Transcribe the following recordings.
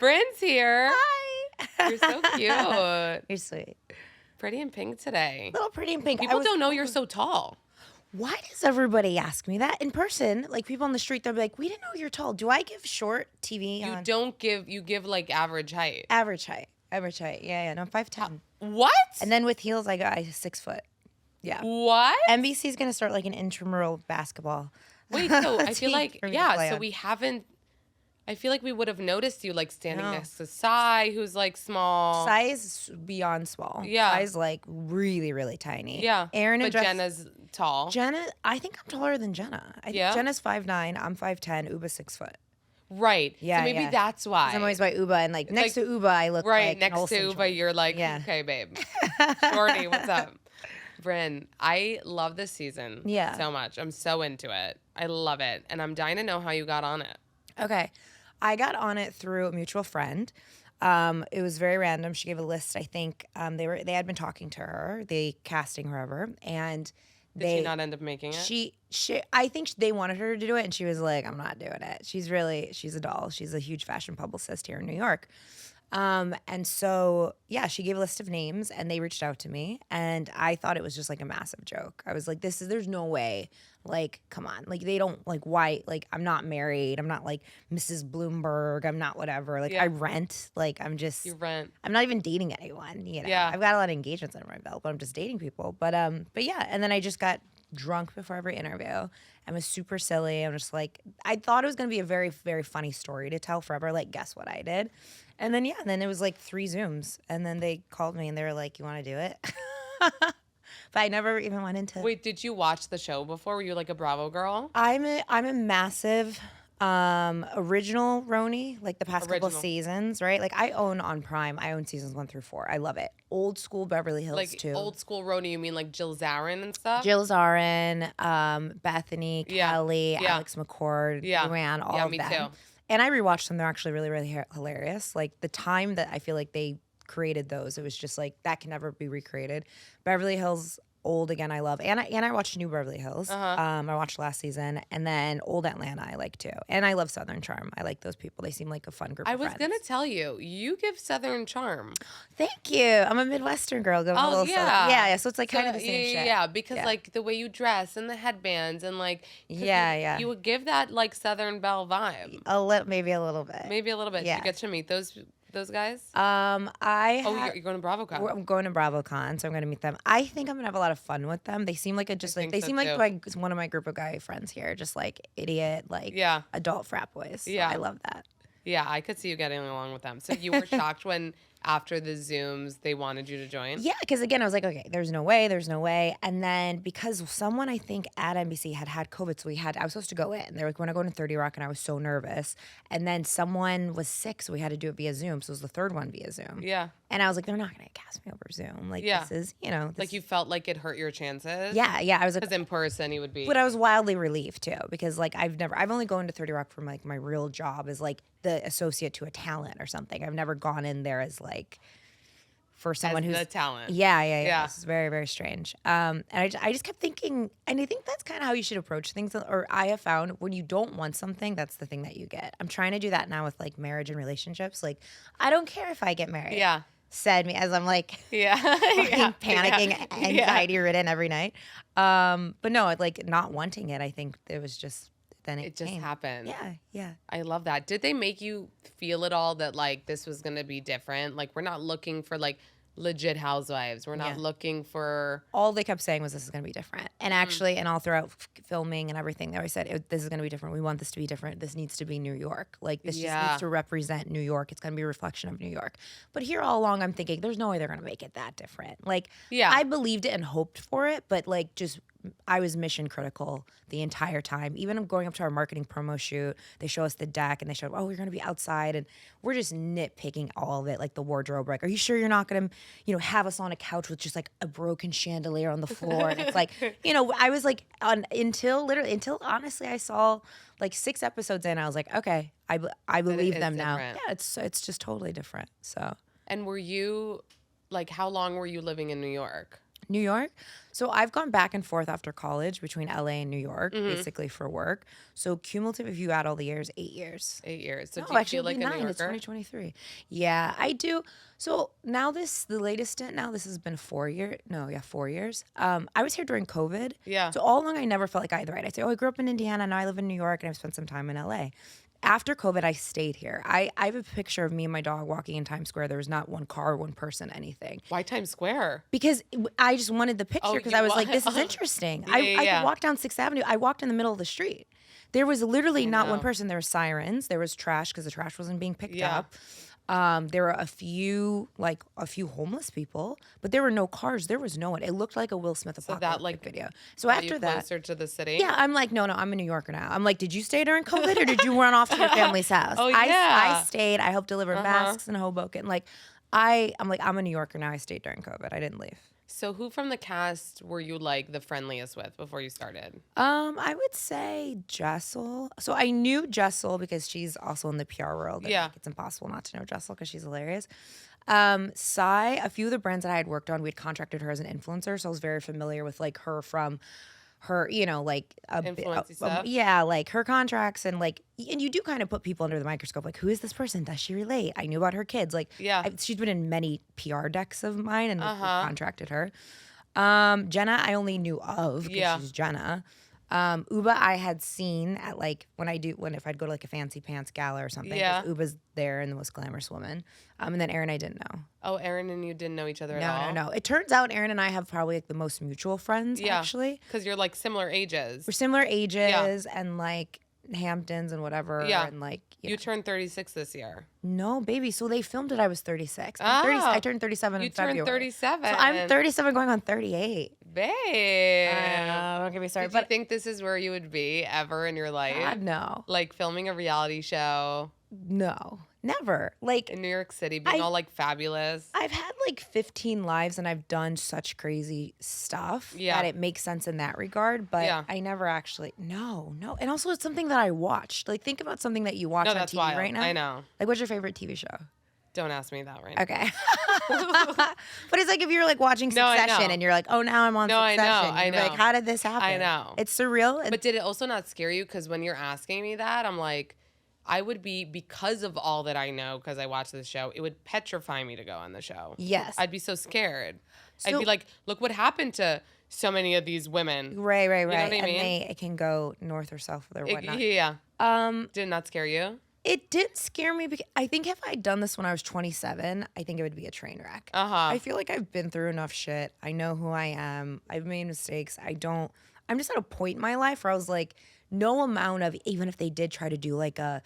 Brynn's here. Hi. You're so cute. You're sweet. Pretty in pink today. Little pretty in pink. People don't know you're so tall. Why does everybody ask me that in person? Like people on the street, they'll be like, "We didn't know you're tall." Do I give short TV? You don't give. You give like average height. Average height. Average height. Yeah. No, 5'10". What? And then with heels, I 6 foot. Yeah. What? NBC's gonna start like an intramural basketball. Wait. So I feel team like for me to play So on. we haven't. I feel like we would have noticed you like standing No. next to Sai, who's like small. Size beyond small. Yeah. Size like really, really tiny. Yeah. Aaron and but Jenna's tall. Jenna, I think I'm taller than Jenna. I think Yeah? Jenna's 5'9", I'm 5'10", Uba's 6 foot. Right. Yeah, So maybe yeah. that's why. I'm always by Uba, and like next Like, to Uba, I look right like an next to Olsen Uba, twin. you're like, Yeah. okay, babe. Shorty, what's up? Brynn, I love this season so much. I'm so into it. I love it. And I'm dying to know how you got on it. Okay. I got on it through a mutual friend. It was very random. She gave a list. I think they had been talking to her, they casting whoever, and Did she not end up making it? I think they wanted her to do it, and she was like, "I'm not doing it." She's a doll. She's a huge fashion publicist here in New York. And so, yeah, she gave a list of names and they reached out to me and I thought it was just like a massive joke. I was like, there's no way. Like, come on. Like, they don't, like, why? Like, I'm not married. I'm not like Mrs. Bloomberg. I'm not whatever. Like, I rent. Like, You rent. I'm not even dating anyone, you know. Yeah. I've got a lot of engagements under my belt, but I'm just dating people. But yeah. And then I just got drunk before every interview and was super silly. I'm just like, I thought it was going to be a very, very funny story to tell forever. Like, guess what I did? And then, then it was like 3 Zooms. And then they called me and they were like, you want to do it? But I never even went into. Wait, did you watch the show before? Were you like a Bravo girl? I'm a massive original RHONY, like the past couple of seasons, right? Like I own on Prime. I own seasons 1 through 4. I love it. Old school Beverly Hills Like too. old school RHONY, you mean like Jill Zarin and stuff? Jill Zarin, Bethany, Kelly, Alex McCord, Luann, all of me them. too. And I rewatched them. They're actually really, really hilarious. Like the time that I feel like they created those, it was just like that can never be recreated. Beverly Hills, old again, I love. And I watched New Beverly Hills. I watched last season. And then Old Atlanta I like too. And I love Southern Charm. I like those people. They seem like a fun group of friends. I was going to tell you, you give Southern Charm. Thank you. I'm a Midwestern girl. Oh, yeah. Yeah. So it's like kind of the same shit. Yeah, because like the way you dress and the headbands and like. Yeah. You would give that like Southern Belle vibe. Maybe a little bit. Maybe a little bit. Yeah. Did you get to meet those guys? You're going to BravoCon. I'm going to BravoCon, so I'm going to meet them. I think I'm going to have a lot of fun with them. They seem like one of my group of guy friends here, just like idiot, like adult frat boys. So I love that. Yeah, I could see you getting along with them. So you were shocked when after the Zooms they wanted you to join? Yeah, because again, I was like, okay, there's no way. And then because someone I think at NBC had COVID, so I was supposed to go in. They were like, we're not going to 30 Rock, and I was so nervous. And then someone was sick, so we had to do it via Zoom. So it was the third one via Zoom. Yeah. And I was like, they're not going to cast me over Zoom. Like, this is, like you felt like it hurt your chances? Yeah. I was like, because in person you would be. But I was wildly relieved too, because like I've only gone to 30 Rock for like my real job as like the associate to a talent or something. I've never gone in there as like for someone who's the talent. Yeah. This is very, very strange. And I just kept thinking, and I think that's kind of how you should approach things. Or I have found when you don't want something, that's the thing that you get. I'm trying to do that now with like marriage and relationships. Like, I don't care if I get married. Yeah. Said me as I'm like panicking, anxiety ridden every night. But no, like not wanting it, I think it was just then it just came. happened. Yeah. I love that. Did they make you feel at all that like this was gonna be different? Like we're not looking for like legit housewives. We're not looking for. All they kept saying was this is going to be different. And actually, and all throughout filming and everything, they always said this is going to be different. We want this to be different. This needs to be New York. Like this just needs to represent New York. It's going to be a reflection of New York. But here all along, I'm thinking there's no way they're going to make it that different. Like I believed it and hoped for it, but like just I was mission critical the entire time. Even going up to our marketing promo shoot, they show us the deck and they show, we're going to be outside, and we're just nitpicking all of it, like the wardrobe. Like, are you sure you're not going to, have us on a couch with just like a broken chandelier on the floor? And it's like, I was like, until honestly, I saw like 6 episodes in, I was like, okay, I believe them now. Yeah, it's just totally different. So. And were you, like, how long were you living in New York? New York. So I've gone back and forth after college between LA and New York, basically for work. So cumulative, if you add all the years, 8 years. 8 years. So No, do you actually, feel like a New 9. Yorker? It's 2023. Yeah, I do. So now the latest stint now, this has been 4 years. No, yeah, 4 years. I was here during COVID. Yeah. So all along, I never felt like I had the right. I say, oh, I grew up in Indiana, now I live in New York, and I've spent some time in LA. After COVID, I stayed here. I have a picture of me and my dog walking in Times Square. There was not one car, one person, anything. Why Times Square? Because I just wanted the picture because I was like, this is interesting. I could walk down 6th Avenue. I walked in the middle of the street. There was literally not one person. There were sirens. There was trash because the trash wasn't being picked up. There were a few homeless people, but there were no cars. There was no one. It looked like a Will Smith apocalyptic video. So after that, closer to the city. Yeah, I'm like, no, I'm a New Yorker now. I'm like, did you stay during COVID or did you run off to your family's house? Oh yeah, I stayed. I helped deliver masks in Hoboken. Like, I'm a New Yorker now. I stayed during COVID. I didn't leave. So who from the cast were you like the friendliest with before you started? I would say Jessel. So I knew Jessel because she's also in the PR world. And like, it's impossible not to know Jessel because she's hilarious. Sai, a few of the brands that I had worked on, we'd contracted her as an influencer. So I was very familiar with like her from her, like influency stuff. Yeah, like her contracts and like, and you do kind of put people under the microscope. Like, who is this person? Does she relate? I knew about her kids. Like, she's been in many PR decks of mine and we contracted her. Jenna, I only knew of because she's Jenna. Uba, I had seen at like if I'd go to like a fancy pants gala or something. Yeah. Uba's there and the most glamorous woman. And then Erin, I didn't know. Oh, Erin and you didn't know each other at all? No. It turns out Erin and I have probably like the most mutual friends, actually. Because you're like similar ages. We're similar ages and like Hamptons and whatever. Yeah. And like, you turned 36 this year. No, baby. So they filmed it. I was 36. I turned 37 in February. You turned 37. So I'm 37 going on 38. Babe. Don't get me started. Did you think this is where you would be ever in your life? God, no. Like filming a reality show? No, never. Like in New York City, being all like fabulous. I've had like 15 lives and I've done such crazy stuff that it makes sense in that regard. But I never actually, no. And also it's something that I watched. Like think about something that you watch on TV right now. I know. Like what's your favorite TV show? Don't ask me that right now. Okay. But it's like if you're like watching Succession and you're like, oh, now I'm on Succession. I know. Like, how did this happen? I know. It's surreal. But did it also not scare you? Because when you're asking me that, I'm like, I would be, because of all that I know, because I watch this show, it would petrify me to go on the show. Yes. I'd be so scared. I'd be like, look what happened to so many of these women. Right. You know what I mean? And it can go north or south or whatnot. Yeah. Did it not scare you? It did scare me because I think if I'd done this when I was 27, I think it would be a train wreck. I feel like I've been through enough shit. I know who I am. I've made mistakes. I'm just at a point in my life where I was like, no amount of, even if they did try to do like a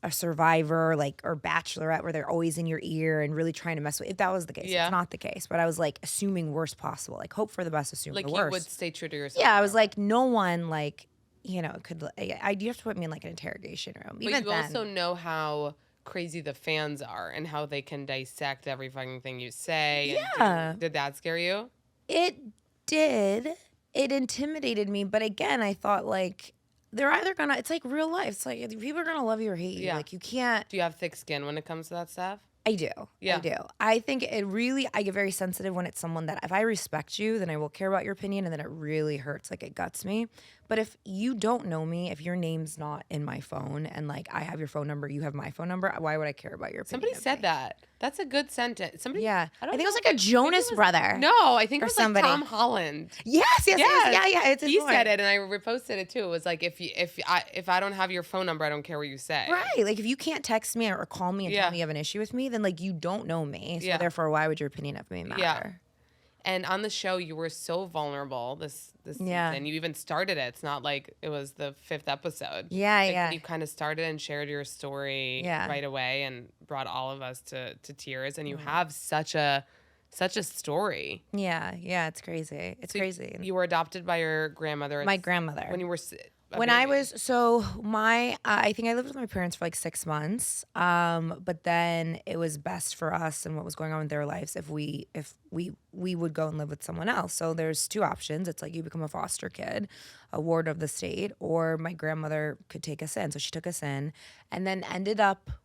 Survivor, like, or Bachelorette where they're always in your ear and really trying to mess with, if that was the case, it's not the case. But I was like assuming worst possible, like hope for the best, assume the worst. Like you would stay true to yourself. Yeah, I was like, no one like, you have to put me in like an interrogation room. But you also know how crazy the fans are and how they can dissect every fucking thing you say. Yeah. Did that scare you? It did. It intimidated me. But again, I thought like, they're either gonna, it's like real life. It's like people are gonna love you or hate you. Like you can't. Do you have thick skin when it comes to that stuff? I do. Yeah. I do. I think I get very sensitive when it's someone that if I respect you, then I will care about your opinion and then it really hurts. Like it guts me. But if you don't know me, if your name's not in my phone and like I have your phone number, you have my phone number, why would I care about your opinion? Somebody said that. That's a good sentence. I think it was like a Jonas brother. No, I think it was like Tom Holland. Yes. Yeah. He said it, and I reposted it too. It was like if I don't have your phone number, I don't care what you say. Right. Like if you can't text me or call me and tell me you have an issue with me, then like you don't know me. So therefore, why would your opinion of me matter? Yeah. And on the show, you were so vulnerable this season. You even started it. It's not like it was the 5th episode. Yeah. You kind of started and shared your story right away and brought all of us to tears. And you have such a story. Yeah. It's crazy. It's crazy. You were adopted by your grandmother. My grandmother. When you were I think I lived with my parents for like 6 months. But then it was best for us and what was going on in their lives if we would go and live with someone else. So there's 2 options. It's like you become a foster kid, a ward of the state, or my grandmother could take us in. So she took us in and then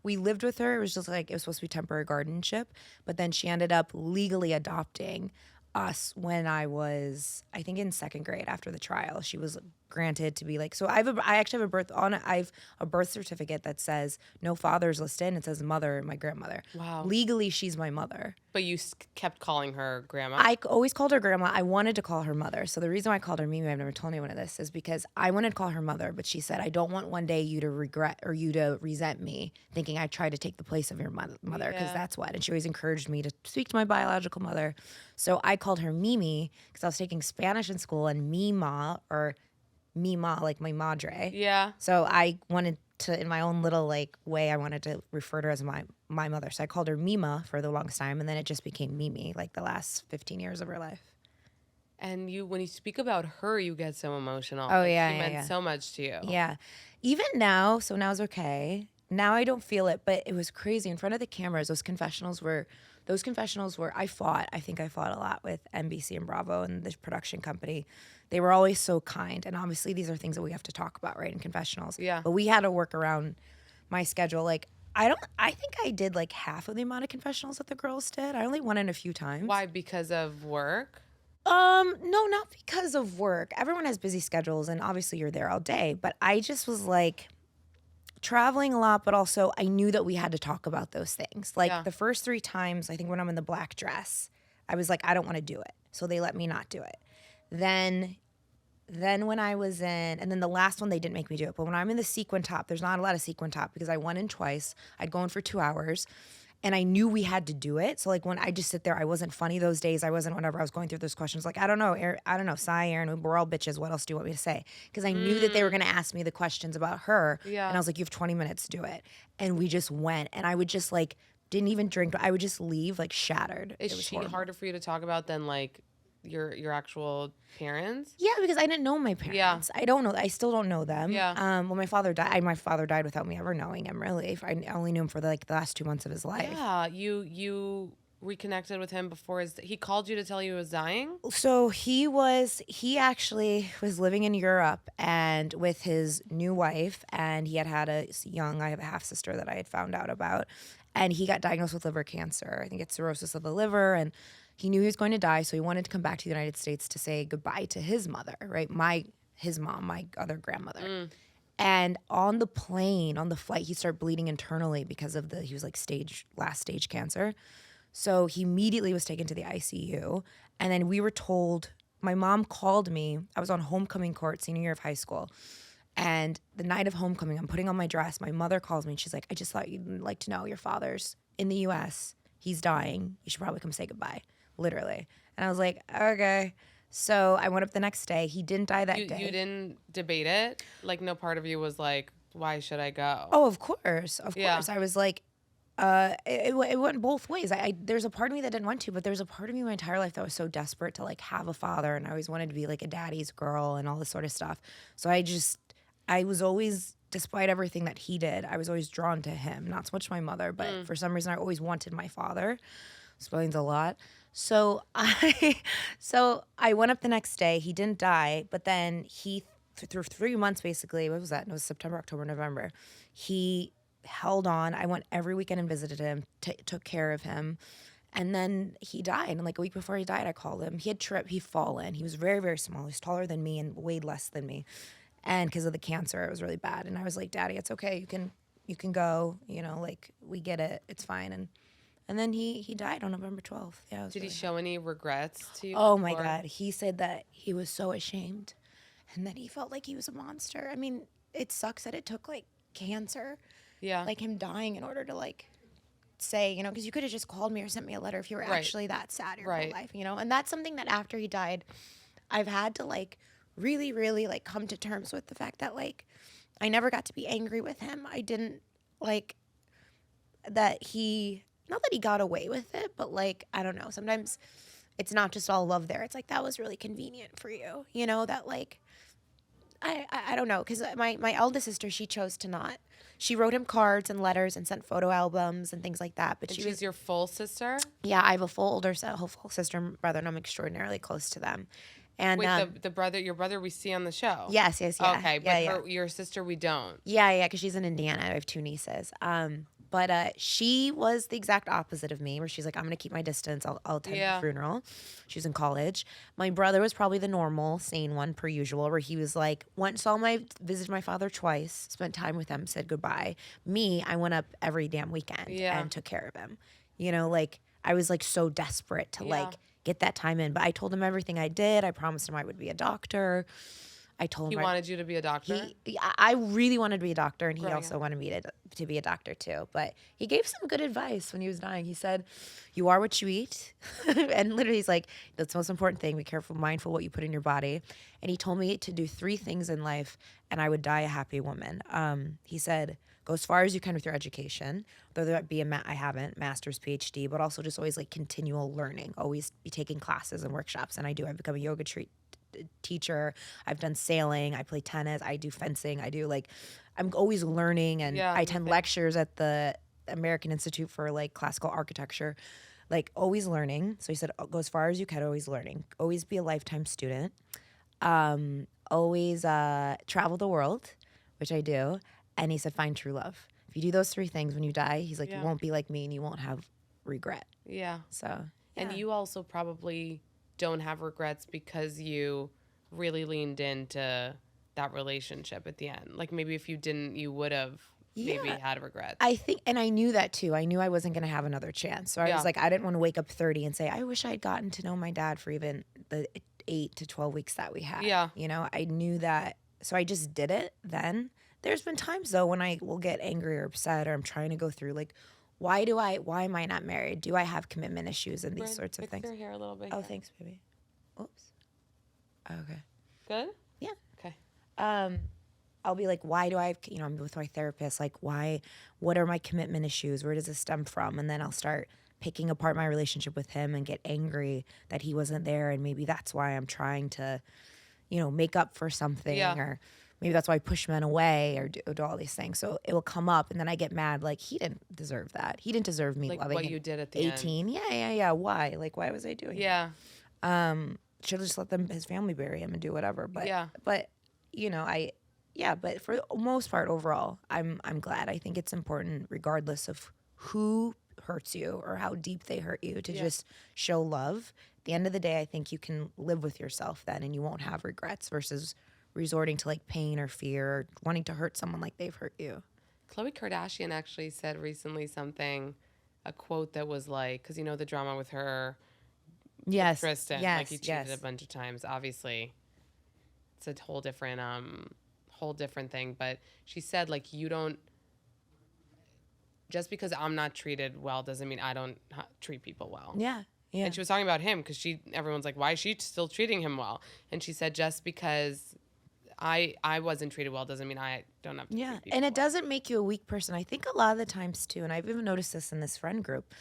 we lived with her. It was just like, it was supposed to be temporary guardianship, but then she ended up legally adopting us when I was, I think, in second grade after the trial. She was granted to be like, so I actually have I have a birth certificate that says no fathers listed, and it says mother, my grandmother. Wow. Legally, she's my mother. But you kept calling her grandma? I always called her grandma. I wanted to call her mother. So the reason why I called her Mimi, I've never told anyone of this, is because I wanted to call her mother, but she said, I don't want one day you to regret or you to resent me thinking I tried to take the place of your mother, because that's what. And she always encouraged me to speak to my biological mother. So I called her Mimi because I was taking Spanish in school, and Mima, or Mima, like my madre. Yeah. So I wanted to, in my own little like way, I wanted to refer to her as my mother. So I called her Mima for the longest time, and then it just became Mimi, like the last 15 years of her life. And when you speak about her, you get so emotional. Oh, like, yeah, she meant so much to you. Yeah. Even now, so now it's okay. Now I don't feel it, but it was crazy. In front of the cameras, those confessionals were, I think I fought a lot with NBC and Bravo and the production company. They were always so kind. And obviously these are things that we have to talk about, right, in confessionals. Yeah. But we had to work around my schedule. Like, I think I did like half of the amount of confessionals that the girls did. I only went in a few times. Why? Because of work? No, not because of work. Everyone has busy schedules, and obviously you're there all day. But I just was like traveling a lot, but also I knew that we had to talk about those things. Like the first 3 times, I think when I'm in the black dress, I was like, I don't want to do it. So they let me not do it. Then when I was in, and then the last one, they didn't make me do it. But when I'm in the sequin top, there's not a lot of sequin top because I went in twice. I'd go in for 2 hours. And I knew we had to do it. So like when I just sit there, I wasn't funny those days. I wasn't, whenever I was going through those questions, like, I don't know, Cy, Aaron, we're all bitches. What else do you want me to say? Because I knew that they were going to ask me the questions about her. Yeah. And I was like, you have 20 minutes to do it. And we just went. And I would just like, didn't even drink. I would just leave like shattered. Is she harder for you to talk about than like your actual parents? Yeah, because I didn't know my parents. Yeah. I don't know. I still don't know them. Yeah. When my father died without me ever knowing him, really. I only knew him for the last 2 months of his life. Yeah. You reconnected with him before he called you to tell you he was dying? So he actually was living in Europe and with his new wife, and he had I have a half sister that I had found out about, and he got diagnosed with liver cancer. I think it's cirrhosis of the liver, and he knew he was going to die, so he wanted to come back to the United States to say goodbye to his mother, right? His mom, my other grandmother. And on the plane, on the flight, he started bleeding internally because of he was like last stage cancer. So he immediately was taken to the ICU. And then we were told, my mom called me. I was on homecoming court, senior year of high school. And the night of homecoming, I'm putting on my dress. My mother calls me and she's like, I just thought you'd like to know your father's in the US. He's dying. You should probably come say goodbye. Literally. And I was like, okay. So I went up the next day. He didn't die that day. You didn't debate it? Like, no part of you was like, why should I go? Oh, of course. Of course. I was like, it went both ways. There's a part of me that didn't want to, but there's a part of me my entire life that was so desperate to like have a father, and I always wanted to be like a daddy's girl and all this sort of stuff. So I was always, despite everything that he did, I was always drawn to him. Not so much my mother, but for some reason I always wanted my father. Explains a lot. So I went up the next day. He didn't die, but then through 3 months basically, what was that? It was September, October, November. He held on. I went every weekend and visited him, took care of him. And then he died. And like a week before he died, I called him. He'd fallen. He was very, very small. He was taller than me and weighed less than me. And because of the cancer, it was really bad. And I was like, Daddy, it's okay. You can go, like we get it. It's fine. And then he died on November 12th. Yeah. Did he show any regrets to you? Oh my God. He said that he was so ashamed and that he felt like he was a monster. I mean, it sucks that it took like cancer. Yeah. Like him dying in order to like say, because you could have just called me or sent me a letter if you were actually that sad your whole life, And that's something that after he died, I've had to like really, really like come to terms with the fact that like I never got to be angry with him. I didn't like that not that he got away with it, but like, I don't know, sometimes it's not just all love there. It's like, that was really convenient for you, that like, I don't know. Cause my eldest sister, she chose to not. She wrote him cards and letters and sent photo albums and things like that. But she was your full sister? Yeah, I have a full sister and brother, and I'm extraordinarily close to them. And wait, your brother we see on the show? Yes, yeah. Okay, but your sister we don't. Yeah, because she's in Indiana. I have 2 nieces. But she was the exact opposite of me, where she's like, I'm going to keep my distance. I'll attend the funeral. She was in college. My brother was probably the normal, sane one per usual, where he was like, visited my father twice, spent time with him, said goodbye. Me, I went up every damn weekend and took care of him. You know, like, I was like so desperate to like get that time in. But I told him everything I did. I promised him I would be a doctor. I told him he wanted you to be a doctor. I really wanted to be a doctor, and he also wanted me to be a doctor too. But he gave some good advice when he was dying. He said, "You are what you eat," and literally, he's like, "That's the most important thing. Be careful, mindful what you put in your body." And he told me to do 3 things in life, and I would die a happy woman. He said, "Go as far as you can with your education, whether that be I haven't, master's, PhD, but also just always like continual learning, always be taking classes and workshops." And I do. I've become a yoga teacher. I've done sailing. I play tennis. I do fencing. I'm always learning, and I attend lectures at the American Institute for like classical architecture, like always learning. So he said, go as far as you can, always learning, always be a lifetime student, always travel the world, which I do. And he said, find true love. If you do those 3 things when you die, he's like, you won't be like me and you won't have regret. Yeah. So, and you also probably don't have regrets because you really leaned into that relationship at the end. Like maybe if you didn't, you would have maybe had regrets. I think, and I knew that too. I knew I wasn't going to have another chance. So I was like, I didn't want to wake up 30 and say, I wish I had gotten to know my dad for even the 8 to 12 weeks that we had. Yeah. You know, I knew that. So I just did it then. There's been times though when I will get angry or upset, or I'm trying to go through like, why am I not married? Do I have commitment issues and these sorts of things? Your hair a little bit. Oh, thanks, baby. Oops. Okay. Good? Yeah. Okay. I'll be like, why do I have, I'm with my therapist, like what are my commitment issues? Where does this stem from? And then I'll start picking apart my relationship with him and get angry that he wasn't there. And maybe that's why I'm trying to, make up for something, or maybe that's why I push men away or do all these things. So it will come up, and then I get mad, like, he didn't deserve that. He didn't deserve me like loving what him. you did at the 18. end. Yeah. Why? Like, why was I doing that? Should have just let his family bury him and do whatever. But but for the most part, overall, I'm glad. I think it's important, regardless of who hurts you or how deep they hurt you, to just show love. At the end of the day, I think you can live with yourself then, and you won't have regrets versus resorting to like pain or fear or wanting to hurt someone like they've hurt you. Khloe Kardashian actually said recently a quote that was like, because the drama with her. Yes. Tristan, like he cheated a bunch of times. Obviously, it's a whole different thing. But she said, like, you don't. Just because I'm not treated well doesn't mean I don't treat people well. Yeah. And she was talking about him because everyone's like, why is she still treating him well? And she said, just because I wasn't treated well doesn't mean I don't have to treat people and it well. doesn't make you a weak person. I think a lot of the times too, and I've even noticed this in this friend group.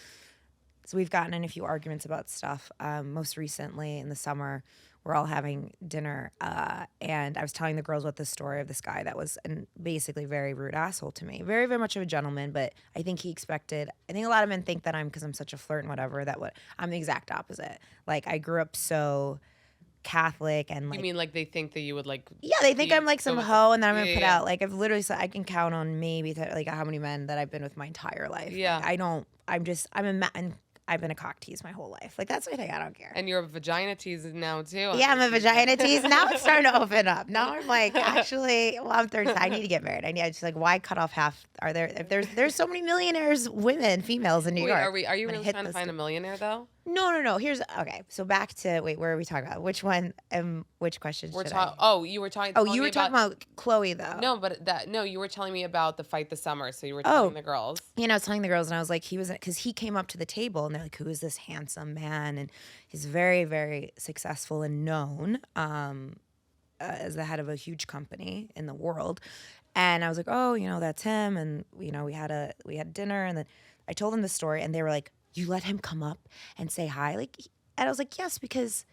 So we've gotten in a few arguments about stuff. Most recently in the summer, we're all having dinner, and I was telling the girls about the story of this guy that was basically very rude asshole to me. Very, very much of a gentleman, but I think he expected. I think a lot of men think that because I'm such a flirt and whatever, I'm the exact opposite. Like, I grew up so Catholic and like. You mean like they think that you would like? Yeah, they think I'm like some hoe, and then I'm gonna put out like I've literally said I can count on maybe like how many men that I've been with my entire life. Yeah, like, I've been a cock tease my whole life. Like, that's my thing. I don't care. And you're a vagina tease now, too. Yeah, I'm a vagina tease. Now it's starting to open up. Now I'm like, actually, well, I'm 30. I need to get married. I just like, why cut off half? If there's so many millionaires, females in New York. Are you really trying to find a millionaire, though? No. Okay. So back to, where are we talking about? Which one, which question should I? Oh, you were talking. Oh, you were talking about Khloe, though. No, you were telling me about the fight this summer. So you were telling the girls. I was telling the girls, and I was like, because he came up to the table, and they're like, who is this handsome man? And he's very, very successful and known as the head of a huge company in the world. And I was like, oh, that's him. And we had dinner, and then I told them the story, and they were like, you let him come up and say hi? And I was like, yes, because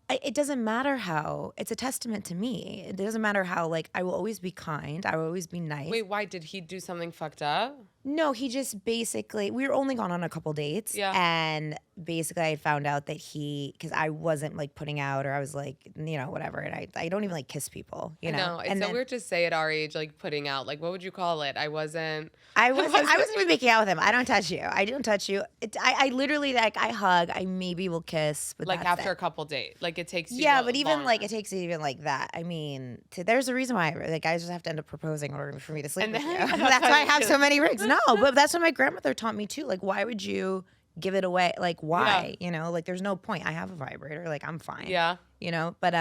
it doesn't matter how. It's a testament to me. It doesn't matter how, I will always be kind. I will always be nice. Wait, why? Did he do something fucked up? No, he just basically, we were only gone on a couple dates. Yeah. And basically I found out that because I wasn't like putting out, or I was like, whatever. And I don't even like kiss people, I know. It's And so then weird to say at our age, like putting out, like, what would you call it? I wasn't even making out with him. I don't touch you. I don't touch you. I literally, like, I hug, I maybe will kiss, but like that's after it. a couple dates. Like it takes you Yeah, but even longer. like it takes even like that. I mean, there's a reason why guys just have to end up proposing in order for me to sleep And with then- you. that's That's how why I you have do so it. many rings. No, but that's what my grandmother taught me too. Like, why would you give it away? Like, why? Like, there's no point. I have a vibrator. Like, I'm fine. Yeah. But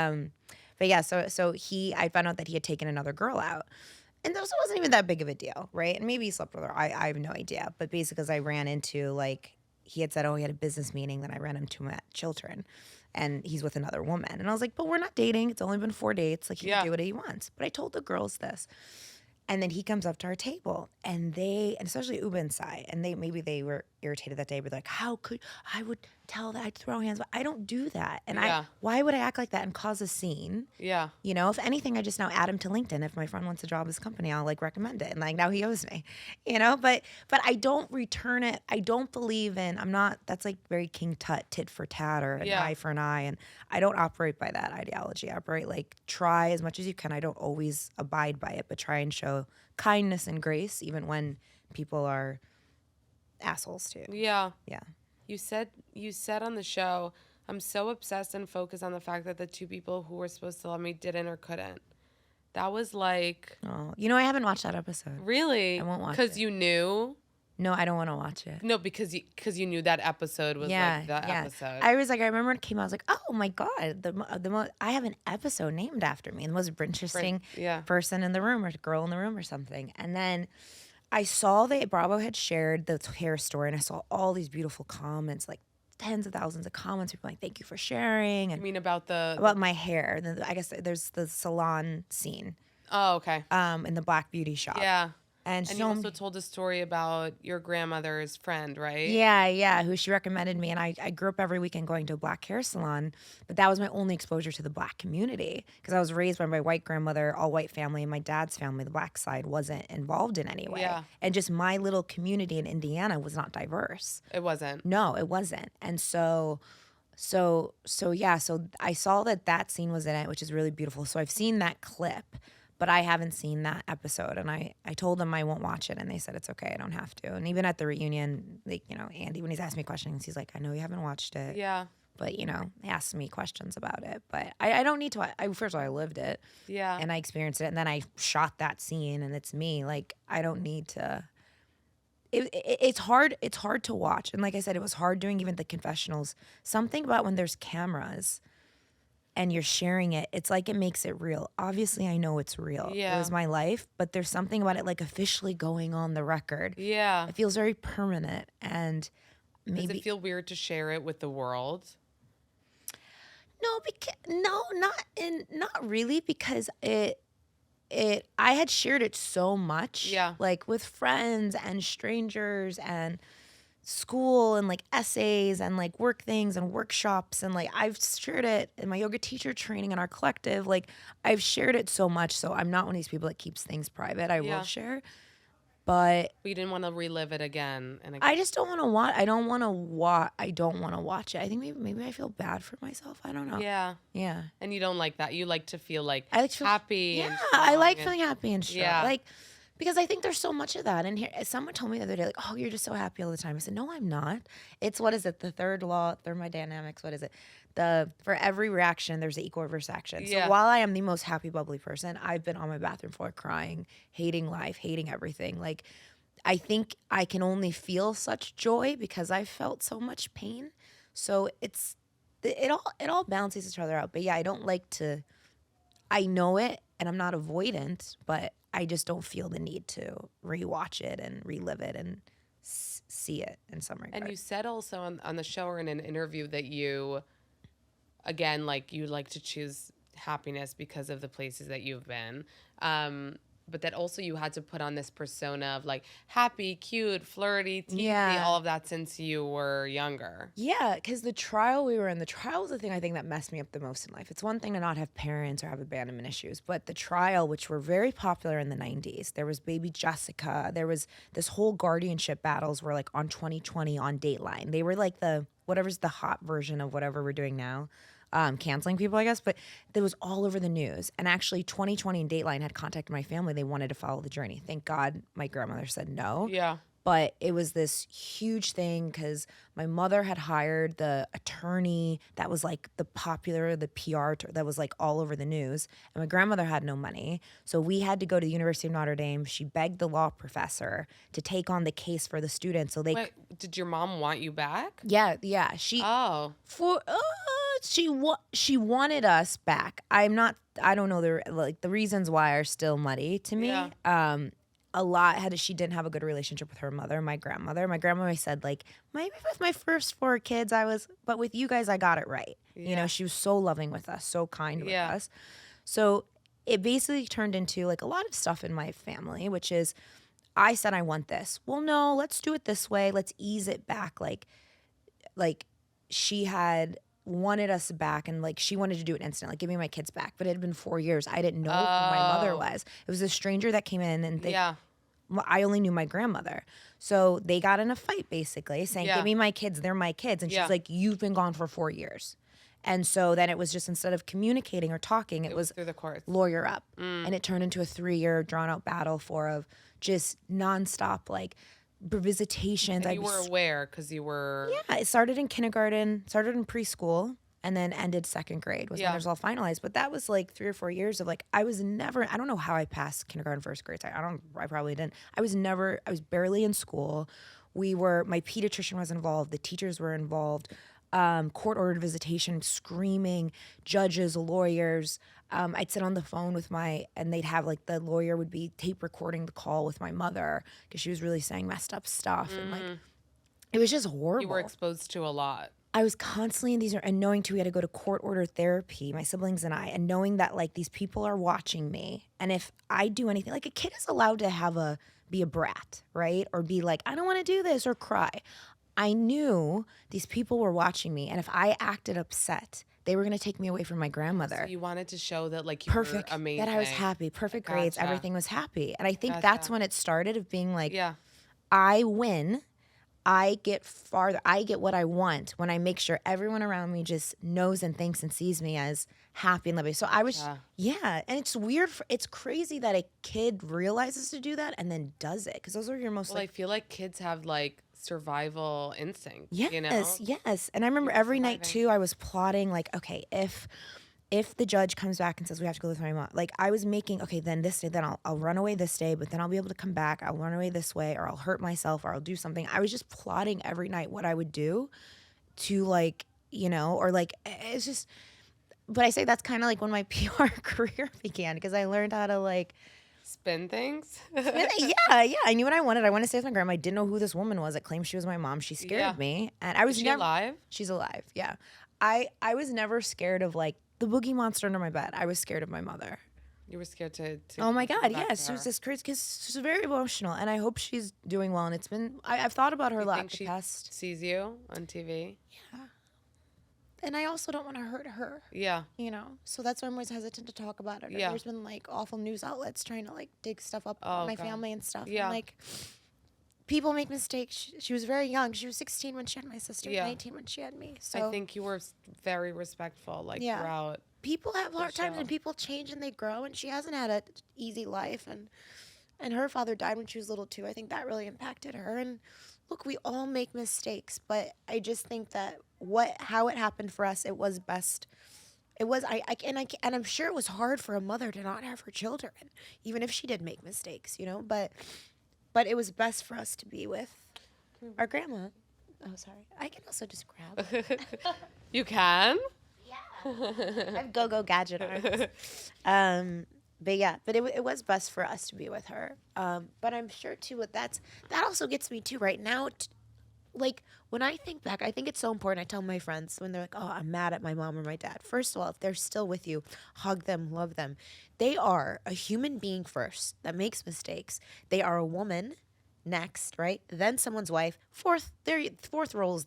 yeah. So I found out that he had taken another girl out. And those wasn't even that big of a deal, right? And maybe he slept with her. I have no idea. But basically, because I ran into, like, he had said, oh, he had a business meeting. Then I ran into him at Chiltern. And he's with another woman. And I was like, but we're not dating. It's only been 4 dates. Like, he can do what he wants. But I told the girls this. And then he comes up to our table, and especially Uba and Sai, and they were irritated that day, but like, how could I would tell that I'd throw hands, but I don't do that. And why would I act like that and cause a scene? Yeah. If anything, I just now add him to LinkedIn. If my friend wants a job at his company, I'll like recommend it. And like now he owes me, but I don't return it. I don't believe that's like very King Tut, tit for tat, or an eye for an eye. And I don't operate by that ideology. I operate like, try as much as you can. I don't always abide by it, but try and show kindness and grace, even when people are assholes too. Yeah. Yeah. You said on the show, I'm so obsessed and focused on the fact that the two people who were supposed to love me didn't or couldn't. That was like... Oh, I haven't watched that episode. Really? I won't watch it. Because you knew? No, I don't want to watch it. No, because you knew that episode was like the episode. I was like, I remember when it came out, I was like, oh my God, I have an episode named after me. The most interesting person in the room, or girl in the room or something. And then I saw that Bravo had shared the hair story, and I saw all these beautiful comments, like tens of thousands of comments. People like, thank you for sharing. And you mean about my hair? I guess there's the salon scene. Oh, okay. In the Black Beauty shop. Yeah. And you also told a story about your grandmother's friend, right? Yeah, who she recommended me. And I grew up every weekend going to a black hair salon, but that was my only exposure to the black community, because I was raised by my white grandmother, all white family, and my dad's family, the black side, wasn't involved in any way. Yeah. And just my little community in Indiana was not diverse. It wasn't. No, it wasn't. And so I saw that scene was in it, which is really beautiful. So I've seen that clip, but I haven't seen that episode. And I told them I won't watch it, and they said it's okay, I don't have to. And even at the reunion, Andy, when he's asked me questions, he's like, I know you haven't watched it. Yeah. But, he asked me questions about it. But I don't need to. First of all, I lived it. Yeah. And I experienced it. And then I shot that scene, and it's me. Like, I don't need to. It's hard. It's hard to watch. And like I said, it was hard doing even the confessionals. Something about when there's cameras and you're sharing it, it's like it makes it real. Obviously, I know it's real. Yeah. It was my life, but there's something about it like officially going on the record. Yeah. It feels very permanent, and maybe... Does it feel weird to share it with the world? No, not really, because I had shared it so much, like with friends and strangers and school and like essays and like work things and workshops, and like I've shared it in my yoga teacher training in our collective. Like I've shared it so much, so I'm not one of these people that keeps things private. I will share, but we didn't want to relive it again and again. I just don't want to watch. I don't want to watch it. I think maybe I feel bad for myself. I don't know. Yeah. And you don't like that. You like to feel like I like to feel happy. Yeah, I like feeling happy and strong. Yeah. Like, because I think there's so much of that. And here, someone told me the other day, like, oh, you're just so happy all the time. I said, no, I'm not. It's, what is it? The third law, thermodynamics. What is it? For every reaction, there's an equal reverse action. So while I am the most happy, bubbly person, I've been on my bathroom floor crying, hating life, hating everything. Like, I think I can only feel such joy because I've felt so much pain. So it all balances each other out. But yeah, I don't like to, I know it and I'm not avoidant, but I just don't feel the need to rewatch it and relive it and see it in some regard. And you said also on the show or in an interview that you, again, like you like to choose happiness because of the places that you've been. but that also you had to put on this persona of like happy, cute, flirty, teasy, Yeah. all of that since you were younger. Yeah, because the trial was the thing I think that messed me up the most in life. It's one thing to not have parents or have abandonment issues, but the trial, which were very popular in the 90s, there was Baby Jessica, there was this whole guardianship battles were like on 2020 on Dateline. They were like whatever's the hot version of whatever we're doing now. Canceling people, I guess, but it was all over the news. And actually, 2020 and Dateline had contacted my family. They wanted to follow the journey. Thank God my grandmother said no. Yeah. But it was this huge thing because my mother had hired the attorney that was like the PR that was like all over the news. And my grandmother had no money. So we had to go to the University of Notre Dame. She begged the law professor to take on the case for the students. So they. Wait, did your mom want you back? Yeah. Oh. She wanted us back. I don't know the reasons why are still muddy to me. Yeah. She didn't have a good relationship with her mother, my grandmother. My grandmother said like, maybe with my first 4 kids but with you guys I got it right. Yeah. You know, she was so loving with us, so kind with Yeah. us. So it basically turned into like a lot of stuff in my family, which is I said I want this. Well, no, let's do it this way. Let's ease it back. Like she had wanted us back and like she wanted to do it instant, like give me my kids back. But it had been 4 years. I didn't know who my mother was. It was a stranger that came in and I only knew my grandmother. So they got in a fight basically saying, give me my kids, they're my kids. And she's like, you've been gone for 4 years. And so then it was just instead of communicating or talking, it was through the courts. Lawyer up. And it turned into a 3-year drawn out battle of just nonstop like visitations. And you were aware because you were. Yeah, it started in kindergarten, started in preschool, and then ended 2nd grade was when it was all finalized. But that was like 3 or 4 years of like, I don't know how I passed kindergarten, 1st grade. I probably didn't. I was barely in school. My pediatrician was involved. The teachers were involved. Court-ordered visitation, screaming, judges, lawyers. I'd sit on the phone and they'd have like the lawyer would be tape recording the call with my mother because she was really saying messed up stuff. And like, it was just horrible. You were exposed to a lot. I was constantly in these, and knowing too, we had to go to court-ordered therapy, my siblings and I, and knowing that like these people are watching me. And if I do anything, like a kid is allowed to be a brat, right? Or be like, I don't want to do this or cry. I knew these people were watching me, and if I acted upset, they were going to take me away from my grandmother. So you wanted to show that like you were amazing. That I was happy, perfect grades, everything was happy. And I think that's when it started of being like, I win, I get farther, I get what I want when I make sure everyone around me just knows and thinks and sees me as happy and loving. So I was, and it's weird, it's crazy that a kid realizes to do that and then does it, because those are your most I feel like kids have like survival instinct. Yes, you know? Yes. And I remember every night too, I was plotting like, okay, if the judge comes back and says we have to go with my mom, like I was making, okay, then this day, then I'll run away this day, but then I'll be able to come back. I'll run away this way, or I'll hurt myself, or I'll do something. I was just plotting every night what I would do to like, you know, or like, it's just, but I say that's kind of like when my PR career began, because I learned how to like, spin things. Yeah. I knew what I wanted. I wanted to stay with my grandma. I didn't know who this woman was that claimed she was my mom. She scared me, and I was Is she never alive. She's alive. Yeah, I was never scared of like the boogie monster under my bed. I was scared of my mother. You were scared to oh my God, yes. She was this crazy because she's very emotional, and I hope she's doing well. And it's been I've thought about her a lot. Think she sees you on TV. Yeah. And I also don't want to hurt her. Yeah. You know? So that's why I'm always hesitant to talk about it. Yeah. There's been like awful news outlets trying to like dig stuff up about my family and stuff. Yeah. And, like people make mistakes. She was very young. She was 16 when she had my sister, 19 when she had me. So I think you were very respectful throughout. People have hard times and people change and they grow, and she hasn't had an easy life, and her father died when she was little too. I think that really impacted her. And look, we all make mistakes, but I just think that how it happened for us, it was best. It was and I'm sure it was hard for a mother to not have her children, even if she did make mistakes, you know. But it was best for us to be with our grandma. Oh, sorry. I can also just grab it. You can? Yeah. I have go-go gadget arms. But it was best for us to be with her. But I'm sure too that also gets me too right now. like, when I think back, I think it's so important. I tell my friends when they're like, oh, I'm mad at my mom or my dad. First of all, if they're still with you, hug them, love them. They are a human being first that makes mistakes. They are a woman next, right? Then someone's wife. Fourth role is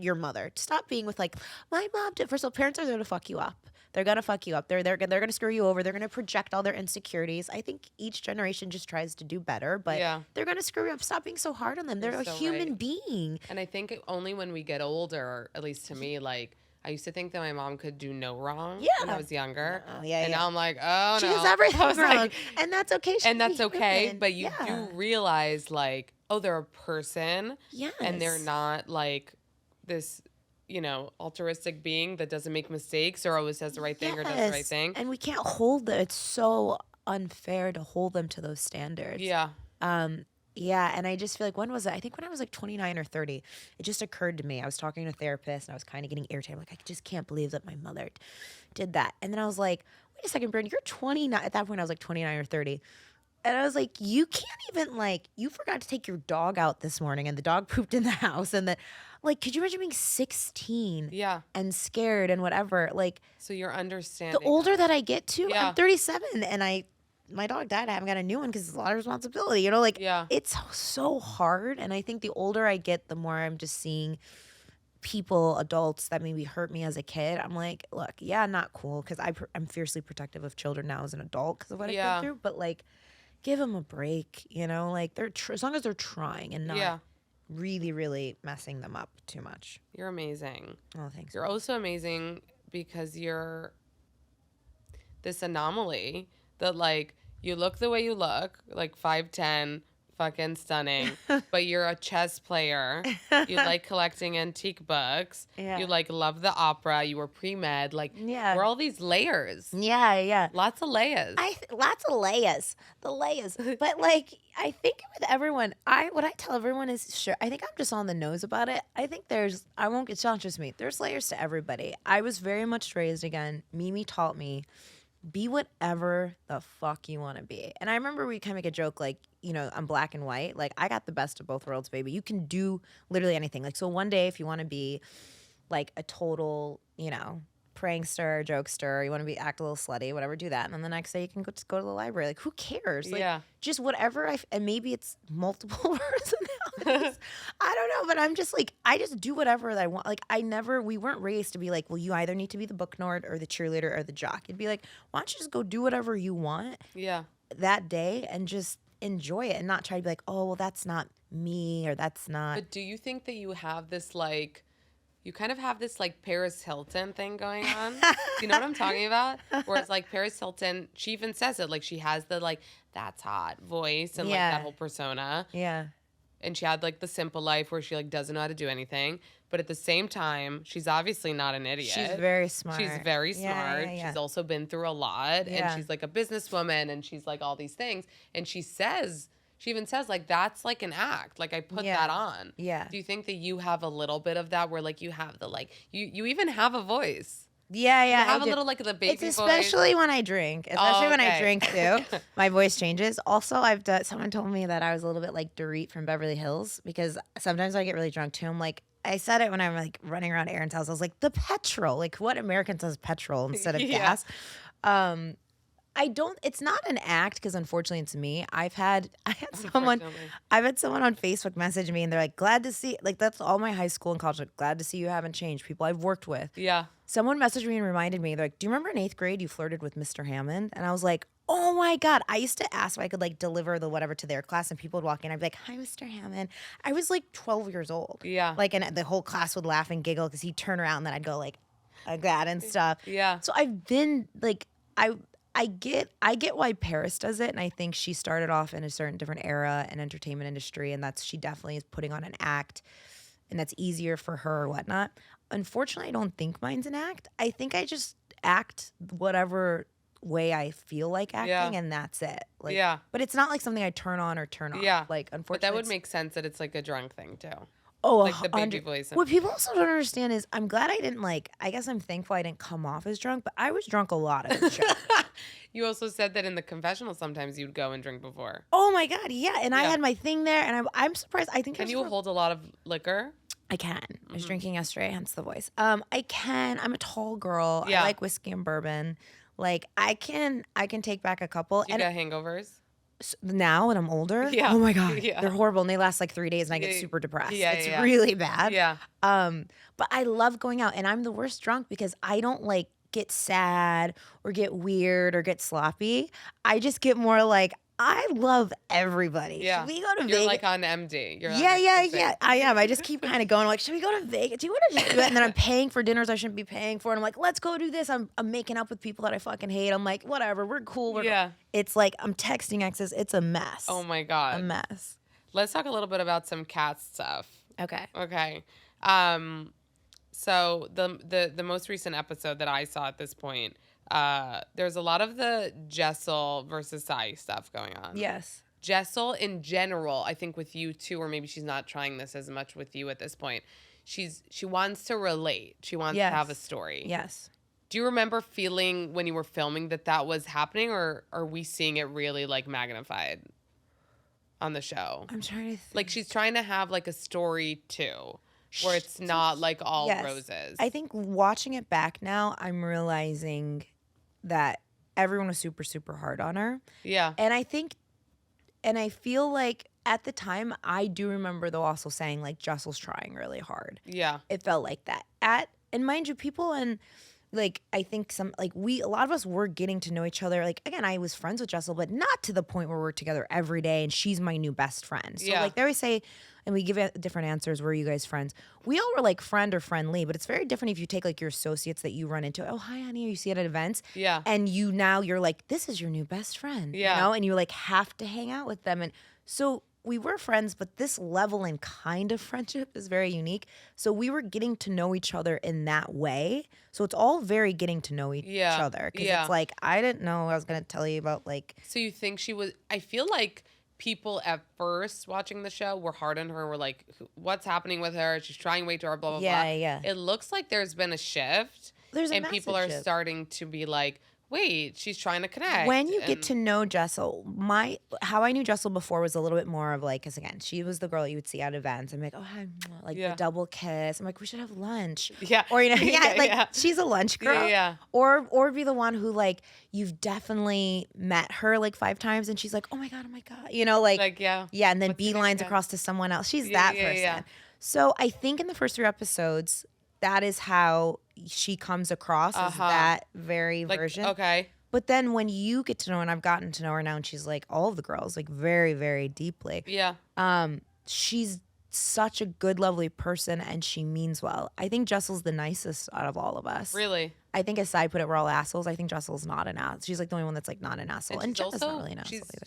your mother. Stop being with like, my mom did. First of all, parents are there to fuck you up. They're gonna fuck you up. They're gonna screw you over. They're gonna project all their insecurities. I think each generation just tries to do better, but they're gonna screw you up. Stop being so hard on them. They're a human being. And I think only when we get older, at least to me, like I used to think that my mom could do no wrong when I was younger. And now I'm like, oh no, she does everything wrong, like, and that's okay. And that's okay. Human. But you do realize, like, oh, they're a person, and they're not like this, you know, altruistic being that doesn't make mistakes or always says the right thing or does the right thing. And we can't hold them. It's so unfair to hold them to those standards. Yeah. Yeah, and I just feel like, when was it? I think when I was like 29 or 30, it just occurred to me. I was talking to a therapist and I was kind of getting irritated. I'm like, I just can't believe that my mother did that. And then I was like, wait a second, Brynn, you're 29. At that point, I was like 29 or 30. And I was like, you can't even, like, you forgot to take your dog out this morning and the dog pooped in the house. And like, could you imagine being 16 and scared and whatever? Like, so you're understanding. The older that I get to, I'm 37 and my dog died. I haven't got a new one because it's a lot of responsibility. You know, like, it's so hard. And I think the older I get, the more I'm just seeing people, adults that maybe hurt me as a kid. I'm like, look, not cool, because I'm fiercely protective of children now as an adult because of what I've been through. But, like, give them a break, you know? Like, they're as long as they're trying and not really, really messing them up too much. You're amazing. Oh, thanks. You're also amazing because you're this anomaly that, like, you look the way you look, like 5'10", fucking stunning, but you're a chess player. You like collecting antique books. You, like, love the opera. You were pre-med. Like, we're all these layers. Lots of layers. Lots of layers. The layers. But, like, I think with everyone, what I tell everyone is, sure, I think I'm just on the nose about it. I think it's not just me. There's layers to everybody. I was very much raised, again, Mimi taught me, be whatever the fuck you want to be. And I remember we kind of make a joke, like, you know, I'm black and white. Like, I got the best of both worlds, baby. You can do literally anything. Like, so one day if you want to be like a total, you know, prankster, jokester, you want to act a little slutty, whatever, do that. And then the next day you can just go to the library. Like, who cares? Like, just whatever. And maybe it's multiple personalities. I don't know, but I'm just like, I just do whatever that I want. Like, we weren't raised to be like, well, you either need to be the book nerd or the cheerleader or the jock. It'd be like, why don't you just go do whatever you want that day and just enjoy it and not try to be like, oh, well, that's not me or that's not. But do you think that you have this, like, you kind of have this, like, Paris Hilton thing going on? You know what I'm talking about? Where it's like Paris Hilton, she even says it, like, she has the, like, that's hot voice and, like, that whole persona. Yeah. And she had, like, the simple life where she, like, doesn't know how to do anything. But at the same time, she's obviously not an idiot. She's very smart. She's very smart. She's also been through a lot. And she's, like, a businesswoman. And she's, like, all these things. And she even says, like, that's, like, an act. Like, I put that on. Yeah. Do you think that you have a little bit of that where, like, you have the, like, you even have a voice? Yeah. You have a little, like, the baby voice. It's especially when I drink. Especially when I drink, too. My voice changes. Also, someone told me that I was a little bit like Dorit from Beverly Hills because sometimes I get really drunk, too. I'm like, I said it when I'm, like, running around Aaron's house. I was like, the petrol. Like, what American says petrol instead of gas? It's not an act because unfortunately it's me. I've had someone on Facebook message me and they're like, glad to see, like, that's all my high school and college, like, glad to see you haven't changed. People I've worked with. Yeah. Someone messaged me and reminded me, they're like, do you remember in 8th grade you flirted with Mr. Hammond? And I was like, oh my God. I used to ask if I could, like, deliver the whatever to their class and people would walk in. I'd be like, hi, Mr. Hammond. I was like 12 years old. Yeah. Like, and the whole class would laugh and giggle because he'd turn around and then I'd go like that and stuff. Yeah. So I've been like, I get why Paris does it, and I think she started off in a certain different era in entertainment industry, and she definitely is putting on an act, and that's easier for her or whatnot. Unfortunately, I don't think mine's an act. I think I just act whatever way I feel like acting, and that's it. Like, but it's not like something I turn on or turn off. Yeah, like, unfortunately, but that would make sense that it's like a drunk thing too. Oh, like the baby 100. voice. What people also don't understand is I'm glad I didn't I guess I'm thankful I didn't come off as drunk, but I was drunk a lot at the show. You also said that in the confessional sometimes you'd go and drink before. Oh my God, yeah. And I Yeah. had my thing there, and I'm surprised. I think Can you hold a lot of liquor? I can. I was drinking yesterday, hence the voice. I can. I'm a tall girl. Yeah. I like whiskey and bourbon. Like I can take back a couple. Do you get hangovers? Now when I'm older, Yeah. oh my God, Yeah. they're horrible, and they last like 3 days, and I get Yeah. super depressed. Yeah, It's yeah. really bad. Yeah. But I love going out, and I'm the worst drunk because I don't like get sad or get weird or get sloppy. I just get more like I love everybody. Yeah. Should we go to You're Vegas? like on MD. You're on Yeah. ecstasy. I am. I just keep kind of going like, should we go to Vegas? Do you want to just do it? And then I'm paying for dinners I shouldn't be paying for. And I'm like, let's go do this. I'm making up with people that I fucking hate. I'm like, whatever, we're cool. Yeah. It's like I'm texting exes. It's a mess. Oh my God. A mess. Let's talk a little bit about some cat stuff. Okay. Okay. So the most recent episode that I saw at this point, there's a lot of the Jessel versus Sai stuff going on. Yes. Jessel in general, I think with you too, or maybe she's not trying this as much with you at this point. She wants to relate. She wants to have a story. Yes. Do you remember feeling when you were filming that was happening, or are we seeing it really like magnified on the show? I'm trying to think. Like she's trying to have like a story too, where it's not like all roses. I think watching it back now, I'm realizing that everyone was super, super hard on her. Yeah. And I feel like at the time, I do remember though also saying like Jessel's trying really hard. Yeah. It felt like that. And mind you, people and like I think a lot of us were getting to know each other. Like again, I was friends with Jessel, but not to the point where we're together every day and she's my new best friend. So like they always say, and we give different answers, were you guys friends? We all were like friend or friendly, but it's very different if you take like your associates that you run into. Oh, hi honey, you see it at events. Yeah. And you're like, this is your new best friend. Yeah. You know, and you like have to hang out with them. And so we were friends, but this level and kind of friendship is very unique. So we were getting to know each other in that way. So it's all very getting to know each other. Because it's like, I didn't know I was going to tell you about like. So you think she was, I feel like people at first watching the show were hard on her. Were like, what's happening with her? She's trying way too hard, blah, blah, blah. Yeah. It looks like there's been a shift. And people are starting to be like, wait, she's trying to connect. When you get to know Jessel, how I knew Jessel before was a little bit more of like, because again, she was the girl you would see at events. I'm like, oh, hi, like the double kiss. I'm like, we should have lunch. Yeah. Or, she's a lunch girl. Yeah. Or be the one who like, you've definitely met her like 5 times and she's like, oh my God. You know, like yeah. Yeah, and then beelines across to someone else. She's that person. Yeah. So I think in the first 3 episodes, that is how she comes across as that very version. Okay. But then when you get to know her, and I've gotten to know her now, and she's like all of the girls, like very, very deeply. Yeah. She's such a good, lovely person, and she means well. I think Jessel's the nicest out of all of us. Really? I think as Sai put it, we're all assholes. I think Jessel's not an ass. She's like the only one that's like not an asshole. And Jess is not really an asshole either.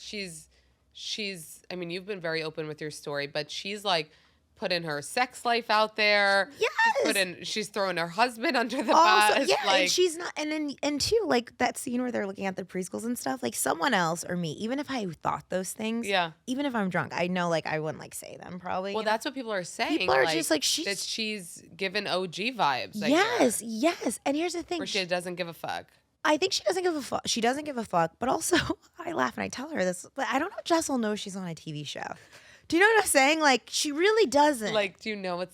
She's, I mean, you've been very open with your story, but she's like, put in her sex life out there. Yes. She's throwing her husband under the bus. Yeah, like, and she's not, and too, like that scene where they're looking at the preschools and stuff, like someone else or me, even if I thought those things, even if I'm drunk, I know like I wouldn't like say them probably. Well, that's what people are saying. People are just like, she's given OG vibes. Yes. And here's the thing. Where she doesn't give a fuck. I think she doesn't give a fuck. She doesn't give a fuck, but also I laugh and I tell her this, but I don't know if Jessel knows she's on a TV show. Do you know what I'm saying? Like, she really doesn't. Like, do you know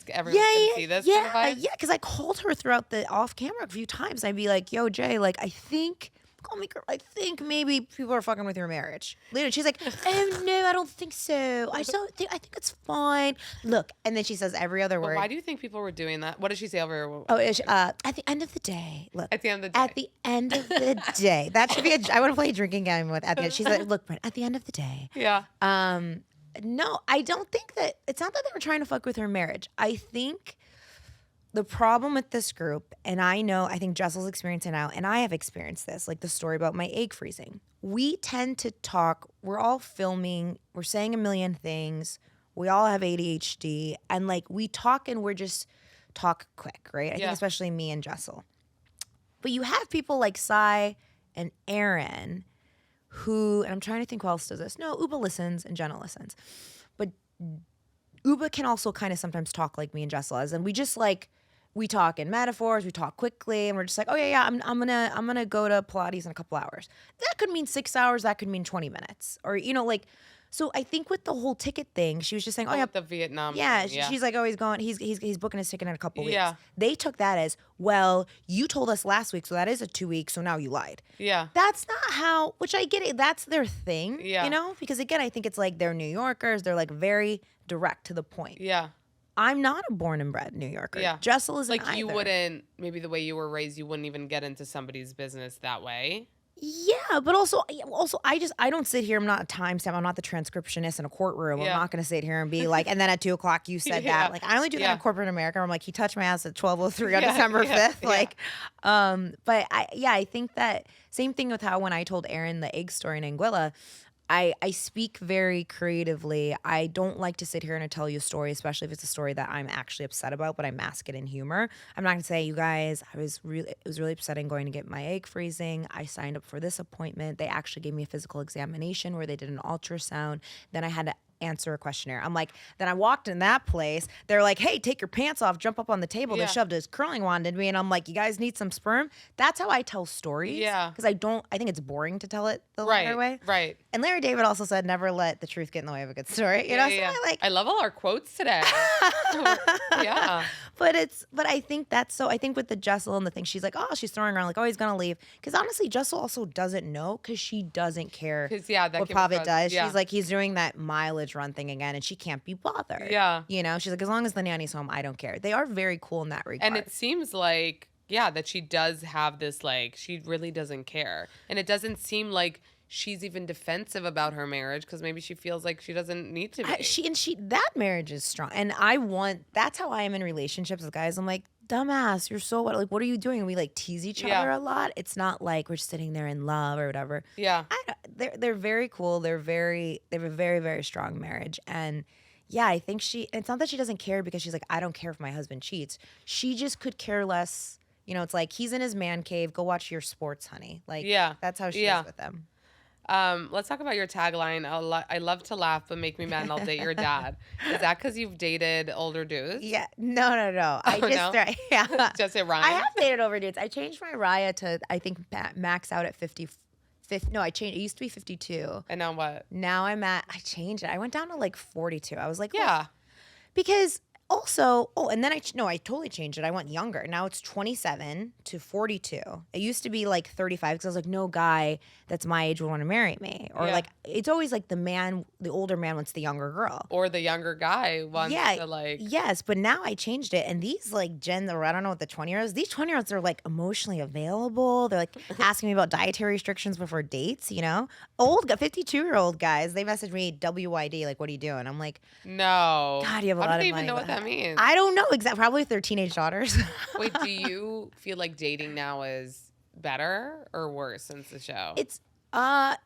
everyone's gonna see this? Yeah, because I called her throughout the off camera a few times. I'd be like, yo, Jay, like, I think, call me girl, I think maybe people are fucking with your marriage. Later, she's like, oh, no, I don't think so. I think it's fine. Look, and then she says every other word. Why do you think people were doing that? What did she say over? Oh, at the end of the day, look. At the end of the day. At the end of the day. That should be I want to play a drinking game with at the end. She's like, look, Brynn, at the end of the day. Yeah. No, I don't think that it's not that they were trying to fuck with her marriage. I think the problem with this group, and I think Jessel's experiencing now, and I have experienced this, like the story about my egg freezing. We tend to talk, we're all filming, we're saying a million things, we all have ADHD, and like we talk and we're just talk quick, right? I think especially me and Jessel. But you have people like Sai and Aaron who, and I'm trying to think who else does this. No, Uba listens and Jenna listens. But Uba can also kind of sometimes talk like me and Jessel is, and we just like we talk in metaphors, we talk quickly, and we're just like, oh yeah, I'm gonna go to Pilates in a couple hours. That could mean 6 hours, that could mean 20 minutes, or like. So I think with the whole ticket thing, she was just saying, oh yeah, the Vietnam yeah. thing, yeah. She's like, oh, he's going, he's booking his ticket in a couple weeks. Yeah. They took that as, well, you told us last week, so that is a 2 weeks, so now you lied. Yeah. That's not how, which I get it, that's their thing, Yeah. because again, I think it's like they're New Yorkers, they're like very direct to the point. Yeah. I'm not a born and bred New Yorker. Yeah. Jessel isn't like you either. wouldn't, maybe the way you were raised, you wouldn't even get into somebody's business that way. Yeah, but also I don't sit here. I'm not a timestamp. I'm not the transcriptionist in a courtroom. Yeah. I'm not going to sit here and be like, and then at 2:00 you said Yeah. that. Like I only do that Yeah. in corporate America. Where I'm like, he touched my ass at 12:03 on Yeah, December 5th. yeah. Like, but I think that same thing with how when I told Aaron the egg story in Anguilla. I speak very creatively. I don't like to sit here and tell you a story, especially if it's a story that I'm actually upset about, but I mask it in humor. I'm not gonna say, you guys, it was really upsetting going to get my egg freezing. I signed up for this appointment. They actually gave me a physical examination where they did an ultrasound. Then I had to answer a questionnaire. I'm like, then I walked in that place. They're like, hey, take your pants off, jump up on the table. Yeah. They shoved his curling wand in me, and I'm like, you guys need some sperm? That's how I tell stories. Yeah. Because I think it's boring to tell it the Right. latter way. Right. And Larry David also said, never let the truth get in the way of a good story. You know, Yeah. so I love all our quotes today. Yeah. but I think I think with the Jessel and the thing, she's like, oh, she's throwing around like, oh, he's gonna leave. Because honestly, Jessel also doesn't know because she doesn't care 'Cause, yeah, that what came Pavitt across- does. yeah. She's like, he's doing that mileage run thing again, and she can't be bothered. Yeah. You know, she's like, as long as the nanny's home, I don't care. They are very cool in that regard. And it seems like, yeah, that she does have this, like, she really doesn't care. And it doesn't seem like she's even defensive about her marriage because maybe she feels like she doesn't need to be. That marriage is strong, and that's how I am in relationships with guys. I'm like, dumbass, you're so what? Like, what are you doing? And we like tease each Yeah. other a lot. It's not like we're sitting there in love or whatever. Yeah. They're very cool. They have a very, very strong marriage, and yeah, I think it's not that she doesn't care because she's like, I don't care if my husband cheats. She just could care less. You know, it's like, he's in his man cave. Go watch your sports, honey. Like, Yeah. that's how she Yeah. is with them. Let's talk about your tagline. I love to laugh, but make me mad and I'll date your dad. Is that because you've dated older dudes? Yeah, no. I Oh, just, no? yeah. Just say Ryan. I have dated over dudes. I changed my Raya to, I think, max out at 50. No, I changed. It used to be 52. And now what? Now I changed it. I went down to like 42. I was like, Yeah. because also, and then I totally changed it. I went younger. Now it's 27 to 42. It used to be like 35 because I was like, no guy that's my age would want to marry me. Or Yeah. like, it's always like the older man wants the younger girl. Or the younger guy wants to like. Yes, but now I changed it. And these like or I don't know what the 20-year-olds, these 20-year-olds are like emotionally available. They're like asking me about dietary restrictions before dates, you know? 52-year-old guys, they message me WYD, like, what are you doing? I'm like, No. God, you have a How lot do they of even money. know what that means? I don't know exactly. Probably with their teenage daughters. Wait, do you feel like dating now is better or worse since the show? I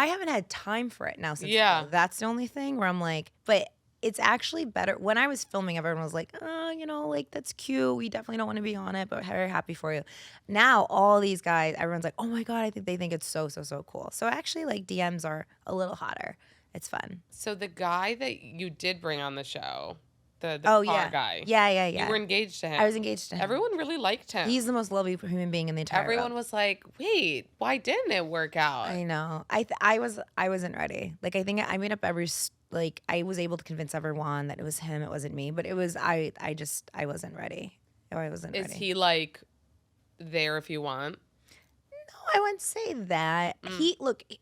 haven't had time for it now since Yeah. the show. That's the only thing where I'm like, but it's actually better. When I was filming, everyone was like, oh, you know, like, that's cute. We definitely don't want to be on it, but very happy for you. Now, all these guys, everyone's like, oh my God, I think they think it's so, so, so cool. So actually, like, DMs are a little hotter. It's fun. So the guy that you did bring on the show, the Oh, car yeah. guy. Yeah. You were engaged to him. I was engaged to him. Everyone really liked him. He's the most lovely human being in the entire Everyone world. was like, wait, why didn't it work out? I know. I wasn't ready. Like, I think I made up I was able to convince everyone that it was him, it wasn't me, but it was I wasn't ready. I wasn't Is ready. he like there if you want? No, I wouldn't say that.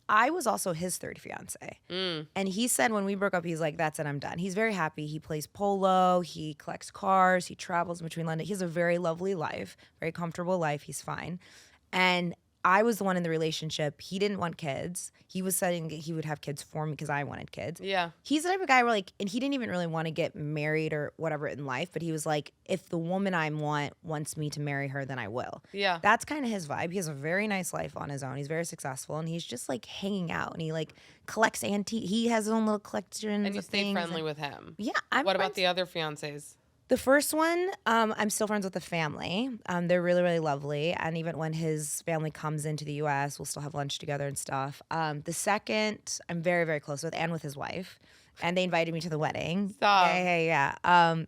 I was also his third fiance. And he said when we broke up, he's like, that's it, I'm done. He's very happy. He plays polo, he collects cars, he travels between London. He has a very lovely life, very comfortable life. He's fine. And I was the one in the relationship. He didn't want kids. He was saying he would have kids for me because I wanted kids. Yeah. He's the type of guy where and he didn't even really want to get married or whatever in life, but he was like, if the woman I want wants me to marry her, then I will. Yeah. That's kind of his vibe. He has a very nice life on his own. He's very successful, and he's just like hanging out, and he like collects antique. He has his own little collection. And you stay friendly with him. Yeah. What about the other fiancés? The first one, I'm still friends with the family. They're really, really lovely. And even when his family comes into the U.S., we'll still have lunch together and stuff. The second, I'm very, very close with, and with his wife. And they invited me to the wedding. Stop. Yeah. I'm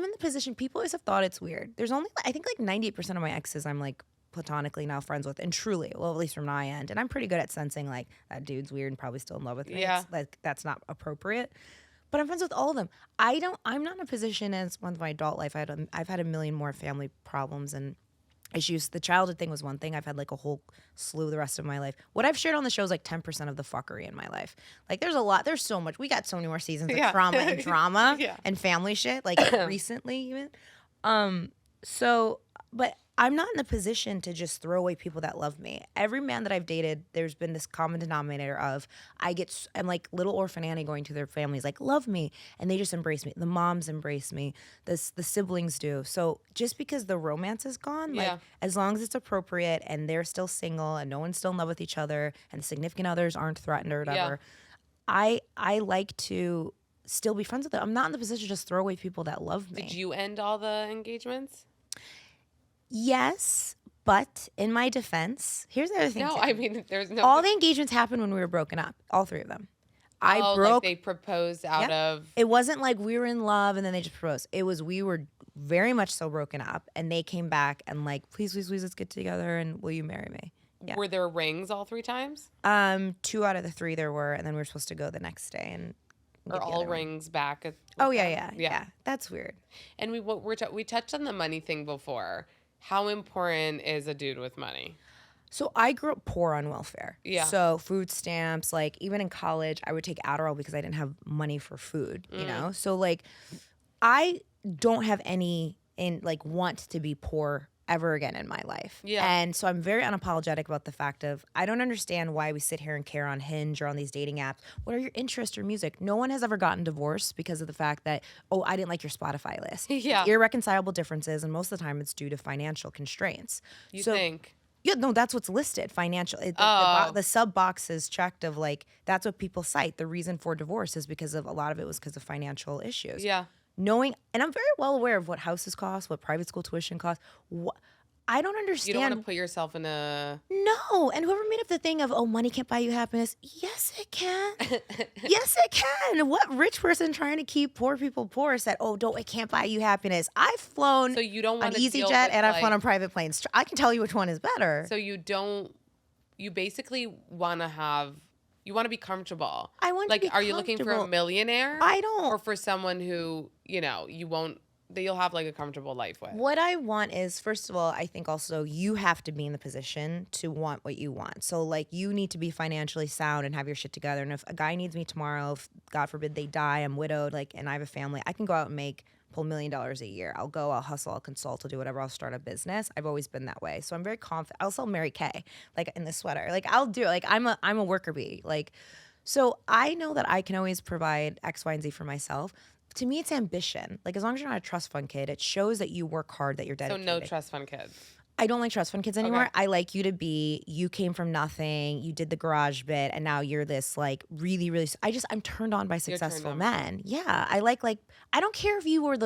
in the position, people always have thought it's weird. There's only, I think like 98% of my exes I'm like platonically now friends with, and truly, well, at least from my end. And I'm pretty good at sensing like that dude's weird and probably still in love with me. Yeah. It's, like that's not appropriate. But I'm friends with all of them. I'm not in a position as one of my adult life. I've had a million more family problems and issues. The childhood thing was one thing. I've had like a whole slew the rest of my life. What I've shared on the show is like 10% of the fuckery in my life. Like there's a lot, there's so much. We got so many more seasons of trauma and drama and family shit, like recently even. But I'm not in the position to just throw away people that love me. Every man that I've dated, there's been this common denominator of I'm like little orphan Annie going to their families like, love me. And they just embrace me. The moms embrace me. The siblings do. So just because the romance is gone, like as long as it's appropriate and they're still single and no one's still in love with each other and the significant others aren't threatened or whatever, I like to still be friends with them. I'm not in the position to just throw away people that love me. Did you end all the engagements? Yes, but in my defense, here's the other thing. No, I mean, there's no. All the engagements happened when we were broken up. All three of them. I broke. Like they proposed out of. It wasn't like we were in love and then they just proposed. It was we were very much so broken up, and they came back and like, please, please, please, let's get together and will you marry me? Yeah. Were there rings all three times? 2 out of the 3 there were, and then we were supposed to go the next day and. Or all rings back. Yeah. That's weird. And we touched on the money thing before. How important is a dude with money? So I grew up poor on welfare. Yeah. So food stamps, like even in college, I would take Adderall because I didn't have money for food, you know? So like I don't have any want to be poor ever again in my life. Yeah. And so I'm very unapologetic about the fact of I don't understand why we sit here and care on Hinge or on these dating apps. What are your interests or music? No one has ever gotten divorced because of the fact that, oh, I didn't like your Spotify list. Yeah. Irreconcilable differences, and most of the time it's due to financial constraints. You think? Yeah, no, that's what's listed. Financial. The sub box is checked of like, that's what people cite. The reason for divorce is because of a lot of it was because of financial issues. Yeah. And I'm very well aware of what houses cost, what private school tuition costs. I don't understand. You don't want to put yourself in a... No. And whoever made up the thing of, oh, money can't buy you happiness. Yes, it can. Yes, it can. What rich person trying to keep poor people poor said, oh, it can't buy you happiness. I've flown so you don't want on EasyJet and I've flown on private planes. I can tell you which one is better. So you basically want to you want to be comfortable. I want to be comfortable. Are you looking for a millionaire? I don't. Or for someone who, you'll have like a comfortable life with. What I want is, first of all, I think also you have to be in the position to want what you want. So like you need to be financially sound and have your shit together. And if a guy needs me tomorrow, if God forbid they die, I'm widowed, and I have a family, I can go out and pull $1 million a year. I'll go, I'll hustle, I'll consult, I'll do whatever, I'll start a business. I've always been that way. So I'm very confident. I'll sell Mary Kay, in this sweater. I'll do it. I'm a worker bee. So I know that I can always provide X, Y, and Z for myself. To me, it's ambition. As long as you're not a trust fund kid, it shows that you work hard, that you're dedicated. So no trust fund kids. I don't like trust fund kids anymore. Okay. I like you to be, you came from nothing, you did the garage bit, and now you're this really, really, I'm turned on by successful men. Yeah. I I don't care if you were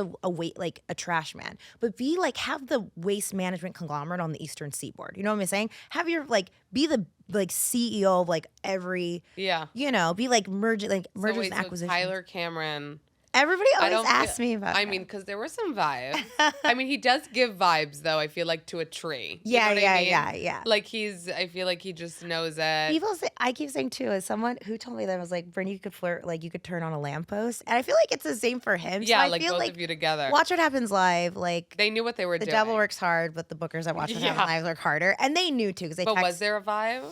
a trash man, but have the waste management conglomerate on the Eastern Seaboard. You know what I'm saying? Have your, be the, CEO of every, be mergers and acquisitions. Tyler Cameron. Everybody always asks me about I mean, because there were some vibes. I mean, he does give vibes, though, I feel to a tree. Yeah. I feel like he just knows it. People say, I keep saying, too, as someone who told me that, I was like, Brynn, you could flirt, you could turn on a lamppost. And I feel like it's the same for him. Yeah, so I feel both of you together. Watch What Happens Live. They knew what they were doing. The devil works hard, but the bookers that Watch What Happens Live work harder. And they knew, too. But was there a vibe?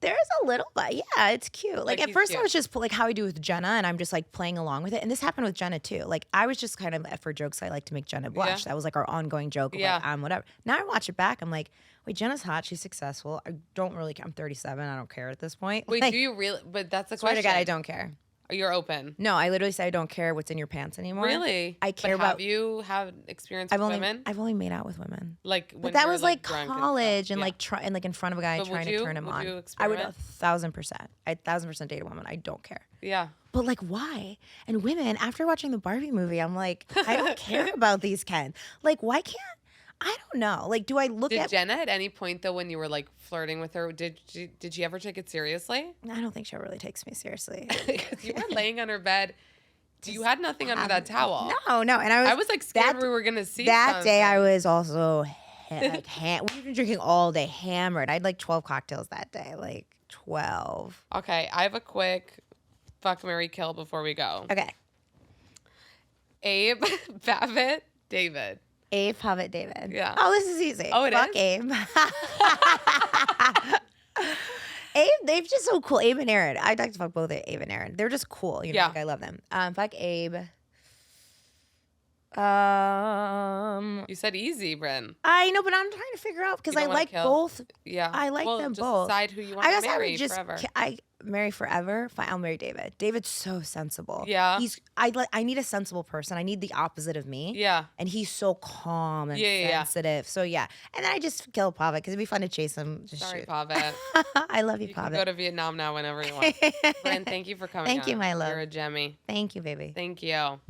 There's a little bit. Yeah, it's cute. At first cute. I was just how I do with Jenna, and I'm just playing along with it. And this happened with Jenna too. I was just kind of for jokes. I like to make Jenna blush. Yeah. That was our ongoing joke. I'm whatever. Now I watch it back. I'm like, wait, Jenna's hot. She's successful. I don't really. I'm 37. I don't care at this point. Wait, do you really? But that's the question. Swear to God, I don't care. You're open. No, I literally say I don't care what's in your pants anymore. Really? I care about. Have you had experience with women? I've only made out with women. But that was college and in front of a guy and trying to turn him on. I would 1,000%. I 1,000% date a woman. I don't care. Yeah. But why? And women, after watching the Barbie movie, I'm like, I don't care about these Ken. Why can't I don't know. Like, do I look Did at? Jenna at any point though, when you were like flirting with her, did she ever take it seriously? I don't think she really takes me seriously. Because you were laying on her bed. You had nothing under that towel. No, and I was like scared we were gonna see that something. day. I was also we've been drinking all day, hammered. I had like 12 cocktails that day, like 12. Okay, I have a quick fuck, marry, kill before we go. Okay, Abe, Babbitt, David. Abe, Pavitt, David. Yeah. Oh, this is easy. Oh, it Fuck is? Abe. They're just so cool. Abe and Aaron. I'd like to fuck both Abe and Aaron. They're just cool. You know, Yeah. like I love them. Fuck Abe. You said easy, Brynn. I know, but I'm trying to figure out because You I don't wanna like kill? both. Yeah. I like well, them just both. Decide who you want I to guess I marry would just forever. I marry forever. Fine, I'll marry David. David's so sensible. Yeah. I need a sensible person. I need the opposite of me. Yeah. And he's so calm and Yeah. sensitive. So yeah. And then I just kill Pavitt because it'd be fun to chase him. Just Sorry, shoot. Pavitt. I love you, You can Pavitt. go to Vietnam now whenever you want. Brynn, thank you for coming. Thank you, on. my love. You're a Jemmy. Thank you, baby. Thank you.